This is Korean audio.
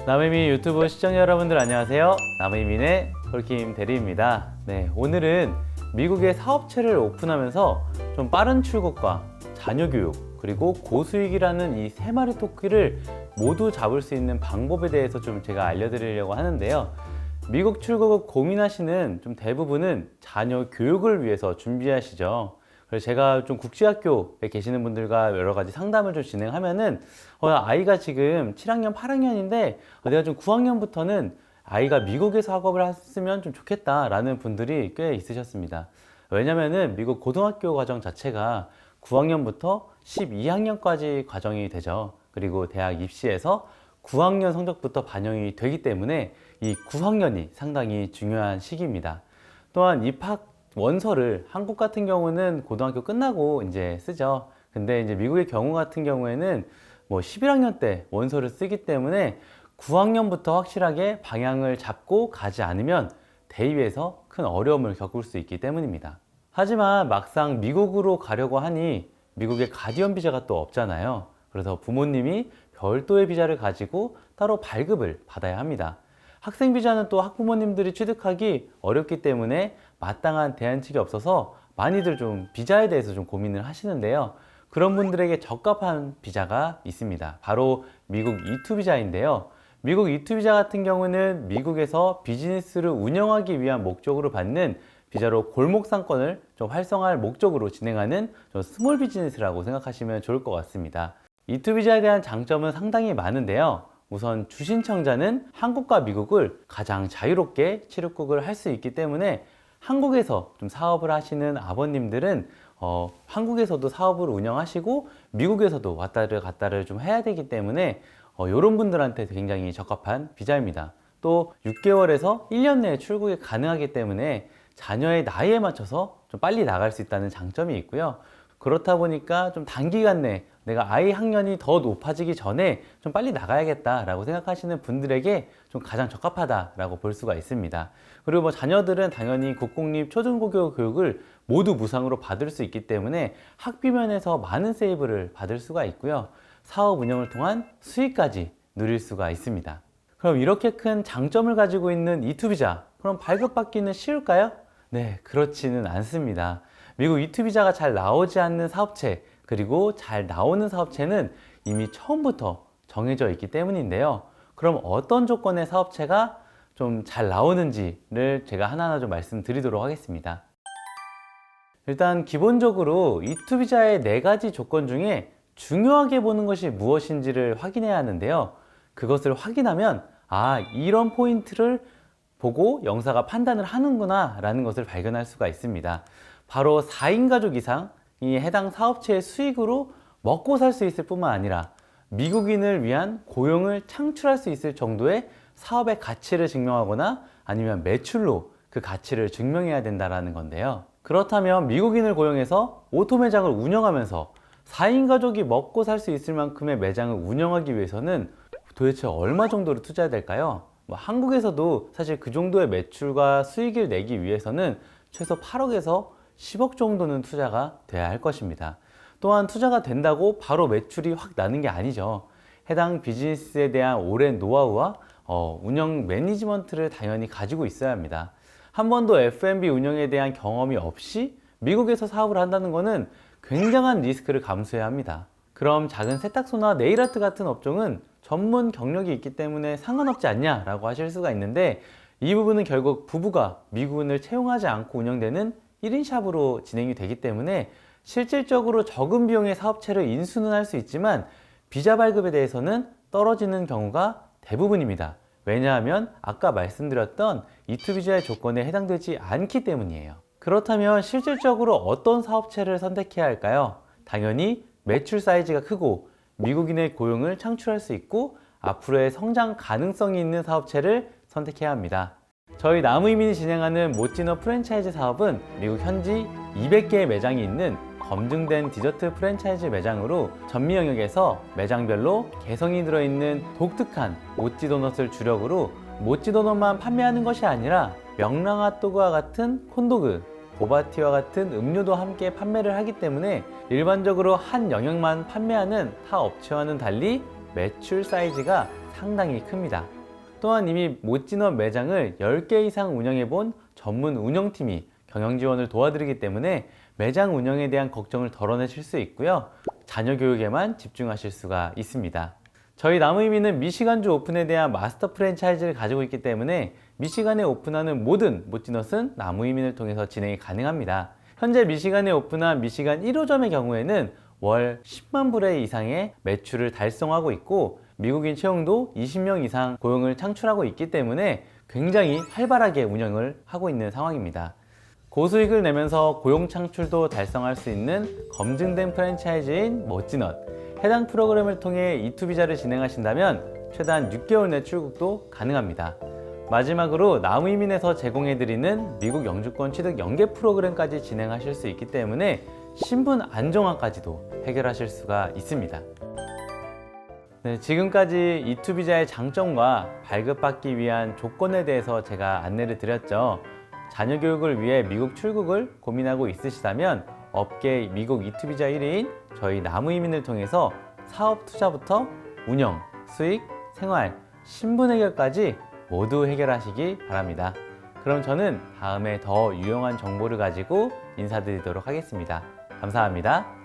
남의민 유튜브 시청자 여러분들 안녕하세요. 남의민의 홀킴 대리입니다. 네, 오늘은 미국의 사업체를 오픈하면서 좀 빠른 출국과 자녀 교육 그리고 고수익이라는 이 세 마리 토끼를 모두 잡을 수 있는 방법에 대해서 좀 제가 알려드리려고 하는데요. 미국 출국을 고민하시는 좀 대부분은 자녀 교육을 위해서 준비하시죠. 그래서 제가 좀 국제학교에 계시는 분들과 여러 가지 상담을 좀 진행하면은 아이가 지금 7학년, 8학년인데 내가 좀 9학년부터는 아이가 미국에서 학업을 했으면 좀 좋겠다라는 분들이 꽤 있으셨습니다. 왜냐면은 미국 고등학교 과정 자체가 9학년부터 12학년까지 과정이 되죠. 그리고 대학 입시에서 9학년 성적부터 반영이 되기 때문에 이 9학년이 상당히 중요한 시기입니다. 또한 입학 원서를 한국 같은 경우는 고등학교 끝나고 이제 쓰죠. 근데 이제 미국의 경우 같은 경우에는 뭐 11학년 때 원서를 쓰기 때문에 9학년부터 확실하게 방향을 잡고 가지 않으면 대입에서 큰 어려움을 겪을 수 있기 때문입니다. 하지만 막상 미국으로 가려고 하니 미국에 가디언 비자가 또 없잖아요. 그래서 부모님이 별도의 비자를 가지고 따로 발급을 받아야 합니다. 학생 비자는 또 학부모님들이 취득하기 어렵기 때문에 마땅한 대안책이 없어서 많이들 좀 비자에 대해서 좀 고민을 하시는데요. 그런 분들에게 적합한 비자가 있습니다. 바로 미국 E2 비자인데요. 미국 E2 비자 같은 경우는 미국에서 비즈니스를 운영하기 위한 목적으로 받는 비자로 골목 상권을 좀 활성화할 목적으로 진행하는 좀 스몰 비즈니스라고 생각하시면 좋을 것 같습니다. E2 비자에 대한 장점은 상당히 많은데요. 우선 주신청자는 한국과 미국을 가장 자유롭게 출입국을 할 수 있기 때문에 한국에서 좀 사업을 하시는 아버님들은 한국에서도 사업을 운영하시고 미국에서도 왔다를 갔다를 좀 해야 되기 때문에 이런 분들한테 굉장히 적합한 비자입니다. 또 6개월에서 1년 내에 출국이 가능하기 때문에 자녀의 나이에 맞춰서 좀 빨리 나갈 수 있다는 장점이 있고요. 그렇다 보니까 좀 단기간 내에 내가 아이 학년이 더 높아지기 전에 좀 빨리 나가야겠다라고 생각하시는 분들에게 좀 가장 적합하다라고 볼 수가 있습니다. 그리고 뭐 자녀들은 당연히 국공립 초중고교 교육을 모두 무상으로 받을 수 있기 때문에 학비 면에서 많은 세이브를 받을 수가 있고요. 사업 운영을 통한 수익까지 누릴 수가 있습니다. 그럼 이렇게 큰 장점을 가지고 있는 E2 비자, 그럼 발급받기는 쉬울까요? 네, 그렇지는 않습니다. 미국 E2 비자가 잘 나오지 않는 사업체, 그리고 잘 나오는 사업체는 이미 처음부터 정해져 있기 때문인데요. 그럼 어떤 조건의 사업체가 좀 잘 나오는지를 제가 하나하나 좀 말씀드리도록 하겠습니다. 일단 기본적으로 E2 비자의 4가지 조건 중에 중요하게 보는 것이 무엇인지를 확인해야 하는데요. 그것을 확인하면 이런 포인트를 보고 영사가 판단을 하는구나 라는 것을 발견할 수가 있습니다. 바로 4인 가족 이상이 해당 사업체의 수익으로 먹고 살 수 있을 뿐만 아니라 미국인을 위한 고용을 창출할 수 있을 정도의 사업의 가치를 증명하거나 아니면 매출로 그 가치를 증명해야 된다는 건데요. 그렇다면 미국인을 고용해서 오토 매장을 운영하면서 4인 가족이 먹고 살 수 있을 만큼의 매장을 운영하기 위해서는 도대체 얼마 정도를 투자해야 될까요? 한국에서도 사실 그 정도의 매출과 수익을 내기 위해서는 최소 8억에서 10억 정도는 투자가 돼야 할 것입니다. 또한 투자가 된다고 바로 매출이 확 나는 게 아니죠. 해당 비즈니스에 대한 오랜 노하우와 운영 매니지먼트를 당연히 가지고 있어야 합니다. 한 번도 F&B 운영에 대한 경험이 없이 미국에서 사업을 한다는 것은 굉장한 리스크를 감수해야 합니다. 그럼 작은 세탁소나 네일아트 같은 업종은 전문 경력이 있기 때문에 상관없지 않냐 라고 하실 수가 있는데, 이 부분은 결국 부부가 미국인을 채용하지 않고 운영되는 1인 샵으로 진행이 되기 때문에 실질적으로 적은 비용의 사업체를 인수는 할 수 있지만 비자 발급에 대해서는 떨어지는 경우가 대부분입니다. 왜냐하면 아까 말씀드렸던 E2 비자의 조건에 해당되지 않기 때문이에요. 그렇다면 실질적으로 어떤 사업체를 선택해야 할까요? 당연히 매출 사이즈가 크고 미국인의 고용을 창출할 수 있고 앞으로의 성장 가능성이 있는 사업체를 선택해야 합니다. 저희 남의민이 진행하는 모찌노 프랜차이즈 사업은 미국 현지 200개의 매장이 있는 검증된 디저트 프랜차이즈 매장으로 전미 영역에서 매장별로 개성이 들어있는 독특한 모찌 도넛을 주력으로 모찌 도넛만 판매하는 것이 아니라 명랑 핫도그와 같은 콘도그, 보바티와 같은 음료도 함께 판매를 하기 때문에 일반적으로 한 영역만 판매하는 타 업체와는 달리 매출 사이즈가 상당히 큽니다. 또한 이미 못지넛 매장을 10개 이상 운영해 본 전문 운영팀이 경영 지원을 도와드리기 때문에 매장 운영에 대한 걱정을 덜어내실 수 있고요. 자녀 교육에만 집중하실 수가 있습니다. 저희 나무이미는 미시간주 오픈에 대한 마스터 프랜차이즈를 가지고 있기 때문에 미시간에 오픈하는 모든 못지넛은 나무이민을 통해서 진행이 가능합니다. 현재 미시간에 오픈한 미시간 1호점의 경우에는 월 10만 불의 이상의 매출을 달성하고 있고 미국인 채용도 20명 이상 고용을 창출하고 있기 때문에 굉장히 활발하게 운영을 하고 있는 상황입니다. 고수익을 내면서 고용 창출도 달성할 수 있는 검증된 프랜차이즈인 멋지넛. 해당 프로그램을 통해 E2 비자를 진행하신다면 최단 6개월 내 출국도 가능합니다. 마지막으로 나무이민에서 제공해드리는 미국 영주권 취득 연계 프로그램까지 진행하실 수 있기 때문에 신분 안정화까지도 해결하실 수가 있습니다. 네, 지금까지 E2 비자의 장점과 발급받기 위한 조건에 대해서 제가 안내를 드렸죠. 자녀 교육을 위해 미국 출국을 고민하고 있으시다면 업계 미국 E2 비자 1위인 저희 나무이민을 통해서 사업 투자부터 운영, 수익, 생활, 신분 해결까지 모두 해결하시기 바랍니다. 그럼 저는 다음에 더 유용한 정보를 가지고 인사드리도록 하겠습니다. 감사합니다.